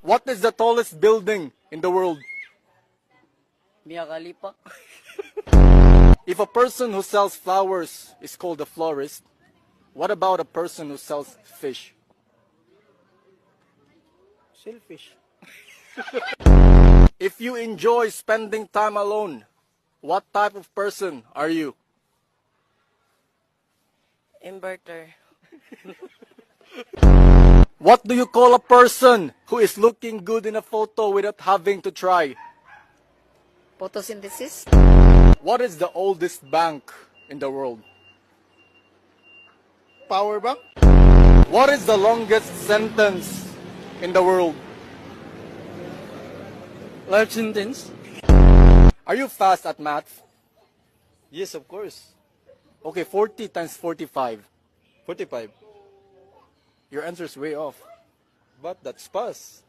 What is the tallest building in the world? Mia Khalifa. If a person who sells flowers is called a florist, what about a person who sells fish? Selfish. If you enjoy spending time alone, what type of person are you? Inverter. What do you call a person who is looking good in a photo without having to try? Photosynthesis. What is the oldest bank in the world? Power bank. What is the longest sentence in the world? Life sentence. Are you fast at math? Yes, of course. Okay, 40 times 45. 45. Your answer is way off. But that's pass.